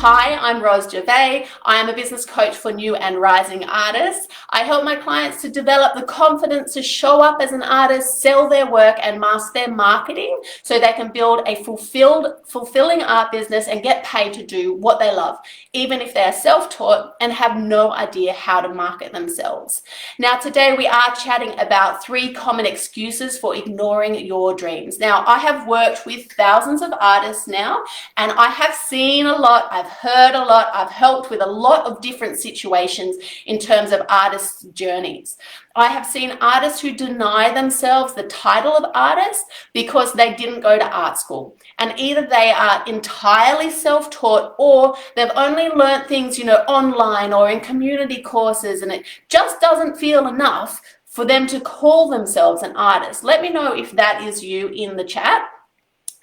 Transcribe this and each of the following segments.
Hi, I'm Ros Gervais. I am a business coach for new and rising artists. I help my clients to develop the confidence to show up as an artist, sell their work, and master their marketing so they can build a fulfilling art business and get paid to do what they love, even if they are self-taught and have no idea how to market themselves. Now, today we are chatting about 3 common excuses for ignoring your dreams. Now, I have worked with thousands of artists now, and I have seen a lot, I've heard a lot, I've helped with a lot of different situations in terms of artists' journeys. I have seen artists who deny themselves the title of artist because they didn't go to art school. And either they are entirely self-taught or they've only learned things, online or in community courses, and it just doesn't feel enough for them to call themselves an artist. Let me know if that is you in the chat,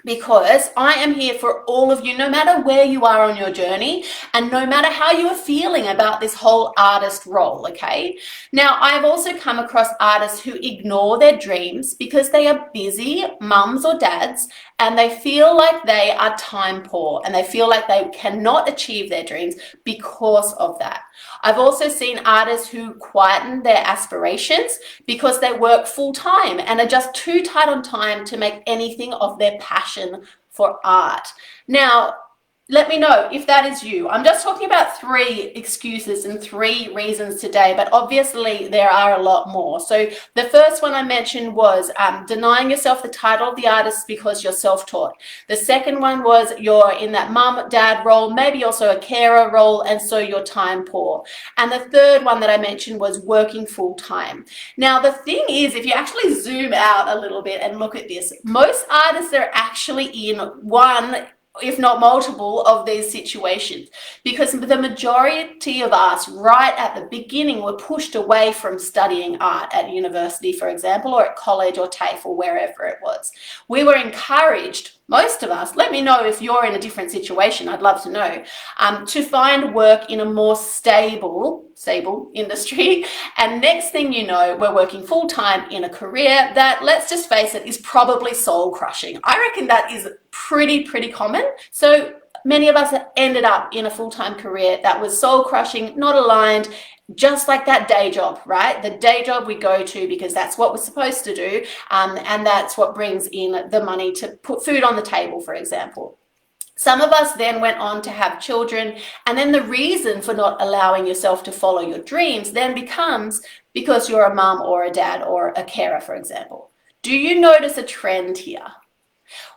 because I am here for all of you, no matter where you are on your journey and no matter how you are feeling about this whole artist role, okay? Now, I've also come across artists who ignore their dreams because they are busy mums or dads and they feel like they are time poor and they feel like they cannot achieve their dreams because of that. I've also seen artists who quieten their aspirations because they work full time and are just too tight on time to make anything of their passion for art. Now, let me know if that is you. I'm just talking about 3 excuses and 3 reasons today, but obviously there are a lot more. So the first one I mentioned was denying yourself the title of the artist because you're self-taught. The second one was you're in that mum, dad role, maybe also a carer role, and so you're time poor. And the third one that I mentioned was working full time. Now, the thing is, if you actually zoom out a little bit and look at this, most artists are actually in one, if not multiple, of these situations, because the majority of us right at the beginning were pushed away from studying art at university, for example, or at college or TAFE or wherever it was. We were encouraged, most of us, let me know if you're in a different situation, I'd love to know, to find work in a more stable industry. And next thing you know, we're working full time in a career that, let's just face it, is probably soul crushing. I reckon that is pretty common. So many of us have ended up in a full-time career that was soul crushing, not aligned, just like that day job, right? The day job we go to because that's what we're supposed to do, and that's what brings in the money to put food on the table, for example. Some of us then went on to have children, and then the reason for not allowing yourself to follow your dreams then becomes because you're a mum or a dad or a carer, for example. Do you notice a trend here?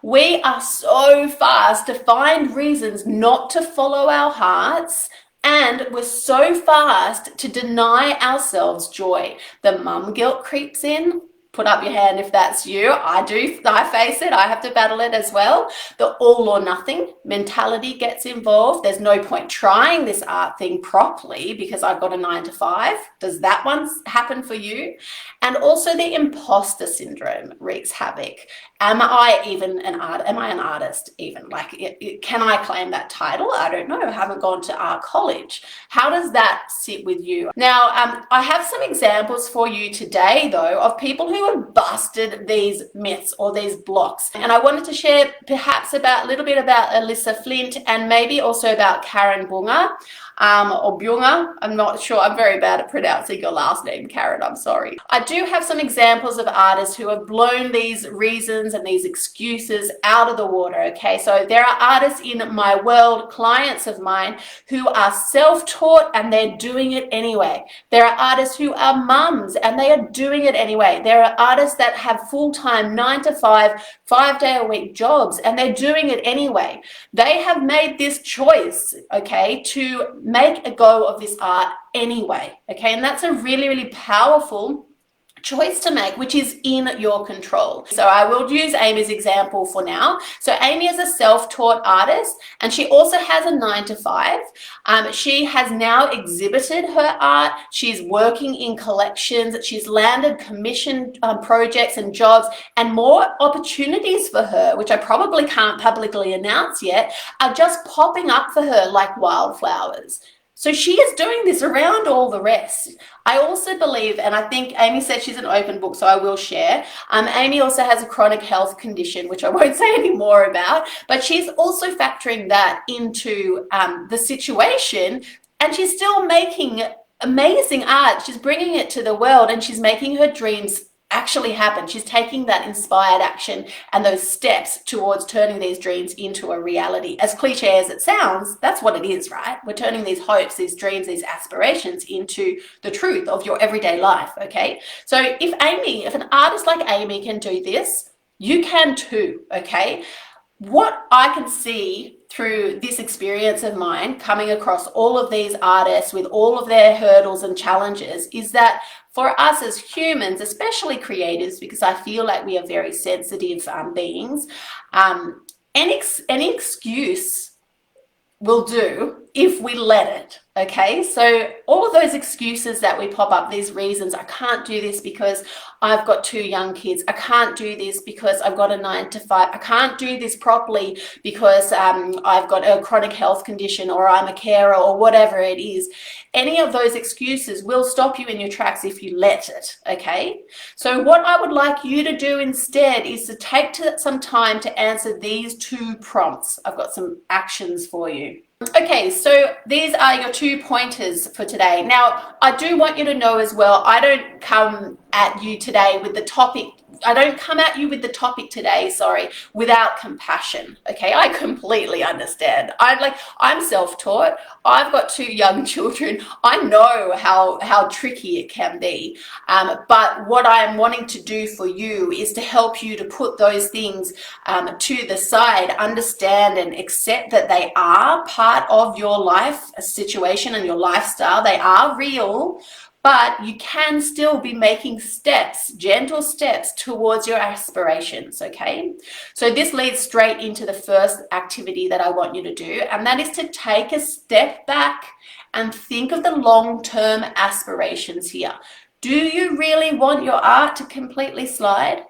We are so fast to find reasons not to follow our hearts, and we're so fast to deny ourselves joy. The mum guilt creeps in. Put up your hand if that's you. I face it. I have to battle it as well. The all or nothing mentality gets involved. There's no point trying this art thing properly because I've got a 9 to 5. Does that one happen for you? And also the imposter syndrome wreaks havoc. Am I even an artist? Am I an artist even? Can I claim that title? I don't know. I haven't gone to art college. How does that sit with you? Now, I have some examples for you today, though, of people who have busted these myths or these blocks. And I wanted to share perhaps a little bit about Alyssa Flint and maybe also about Karen Bunga. Or Bunga, I'm not sure. I'm very bad at pronouncing your last name, Karen. I'm sorry. I do have some examples of artists who have blown these reasons and these excuses out of the water, okay? So there are artists in my world, clients of mine, who are self-taught and they're doing it anyway. There are artists who are mums and they are doing it anyway. There are artists that have full-time 9 to 5, 5-day-a-week jobs and they're doing it anyway. They have made this choice, okay, to make a go of this art anyway, okay? And that's a really powerful choice to make, which is in your control. So I will use Amy's example for now. So Amy is a self-taught artist and she also has a 9 to 5. She has now exhibited her art. She's working in collections. She's landed commissioned projects and jobs, and more opportunities for her, which I probably can't publicly announce yet, are just popping up for her like wildflowers. So she is doing this around all the rest. I also believe, and I think Amy said she's an open book, so I will share. Amy also has a chronic health condition, which I won't say any more about, but she's also factoring that into the situation, and she's still making amazing art. She's bringing it to the world, and she's making her dreams actually happen. She's taking that inspired action and those steps towards turning these dreams into a reality. As cliche as it sounds, that's what it is, right? We're turning these hopes, these dreams, these aspirations into the truth of your everyday life, okay? So if an artist like Amy can do this, you can too, okay? What I can see through this experience of mine, coming across all of these artists with all of their hurdles and challenges, is that for us as humans, especially creatives, because I feel like we are very sensitive beings, any excuse will do if we let it, okay? So all of those excuses that we pop up, these reasons, I can't do this because I've got 2 young kids. I can't do this because I've got a 9 to 5. I can't do this properly because I've got a chronic health condition, or I'm a carer, or whatever it is. Any of those excuses will stop you in your tracks if you let it, okay? So what I would like you to do instead is to take some time to answer these 2 prompts. I've got some actions for you. Okay, so these are your 2 pointers for today. Now, I do want you to know as well, I don't come at you today with the topic. I don't come at you with the topic today, without compassion. Okay, I completely understand. I'm self-taught. I've got 2 young children. I know how tricky it can be. But what I am wanting to do for you is to help you to put those things to the side, understand and accept that they are part of your life situation and your lifestyle. They are real. But you can still be making steps, gentle steps towards your aspirations, okay? So this leads straight into the first activity that I want you to do, and that is to take a step back and think of the long-term aspirations here. Do you really want your art to completely slide?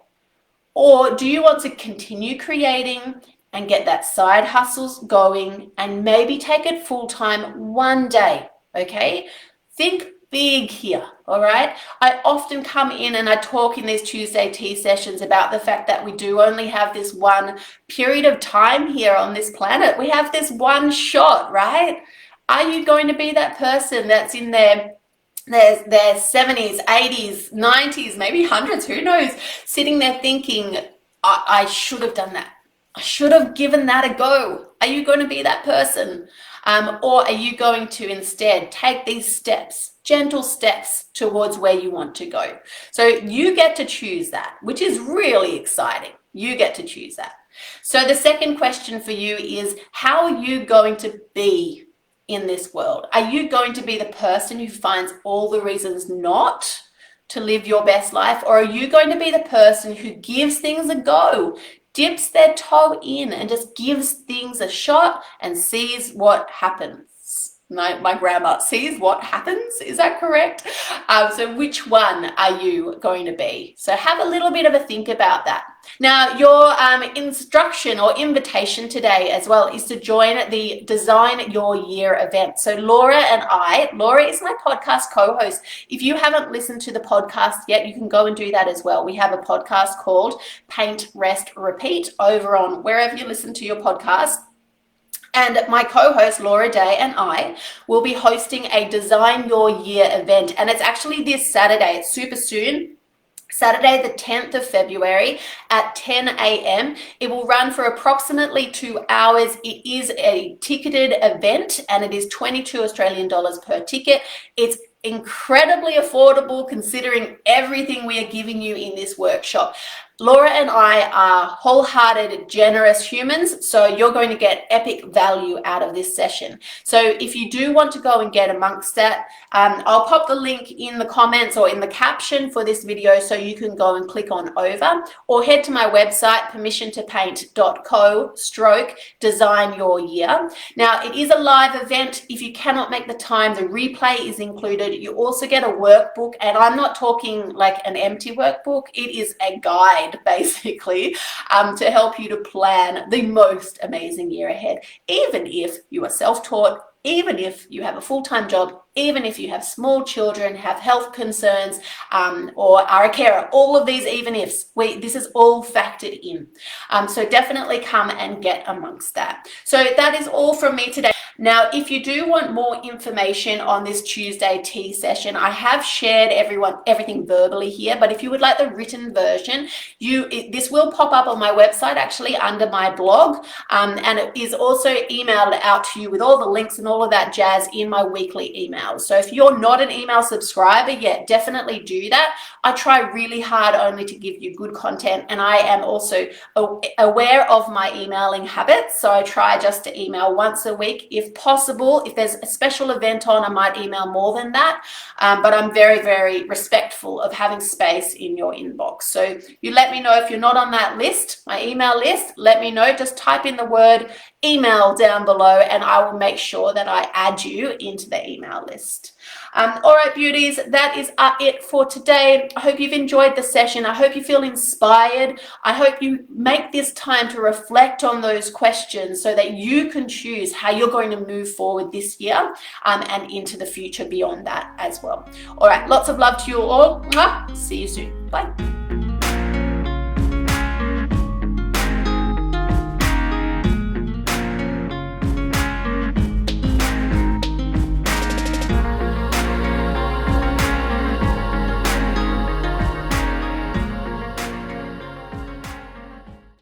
Or do you want to continue creating and get that side hustles going and maybe take it full-time one day, okay? Think big here, all right? I often come in and I talk in these Tuesday tea sessions about the fact that we do only have this one period of time here on this planet. We have this one shot, right? Are you going to be that person that's in their 70s, 80s, 90s, maybe hundreds, who knows, sitting there thinking, I should have done that. I should have given that a go. Are you going to be that person? Or are you going to instead take these steps, gentle steps towards where you want to go? So you get to choose that, which is really exciting. You get to choose that. So the second question for you is, how are you going to be in this world? Are you going to be the person who finds all the reasons not to live your best life? Or are you going to be the person who gives things a go, dips their toe in and just gives things a shot and sees what happens? My grandma, sees what happens. Is that correct? So which one are you going to be? So have a little bit of a think about that. Now, your instruction or invitation today as well is to join the Design Your Year event. So Laura is my podcast co-host. If you haven't listened to the podcast yet, you can go and do that as well. We have a podcast called Paint, Rest, Repeat over on wherever you listen to your podcast. And my co-host Laura Day and I will be hosting a Design Your Year event. And it's actually this Saturday. It's super soon. Saturday, the 10th of February at 10 a.m. It will run for approximately 2 hours. It is a ticketed event and it is 22 Australian dollars per ticket. It's incredibly affordable considering everything we are giving you in this workshop. Laura and I are wholehearted, generous humans, so you're going to get epic value out of this session. So if you do want to go and get amongst that, I'll pop the link in the comments or in the caption for this video so you can go and click on over, or head to my website, permissiontopaint.co/design your year. Now, it is a live event. If you cannot make the time, the replay is included. You also get a workbook, and I'm not talking like an empty workbook. It is a guide, basically, to help you to plan the most amazing year ahead, even if you are self-taught even if you have a full-time job, even if you have small children, have health concerns, or are a carer, all of these even ifs, this is all factored in. So definitely come and get amongst that. So that is all from me today. Now, if you do want more information on this Tuesday tea session, I have shared everything verbally here, but if you would like the written version, this will pop up on my website actually under my blog, and it is also emailed out to you with all the links and all of that jazz in my weekly emails. So if you're not an email subscriber yet, definitely do that. I try really hard only to give you good content, and I am also aware of my emailing habits, so I try just to email once a week if possible. If there's a special event on, I might email more than that, but I'm very, very respectful of having space in your inbox. So you let me know if you're not on that list, my email list, let me know. Just type in the word email down below and I will make sure that I add you into the email list. All right, beauties, that is it for today. I hope you've enjoyed the session. I hope you feel inspired. I hope you make this time to reflect on those questions so that you can choose how you're going to move forward this year and into the future beyond that as well. All right, lots of love to you all. See you soon. Bye.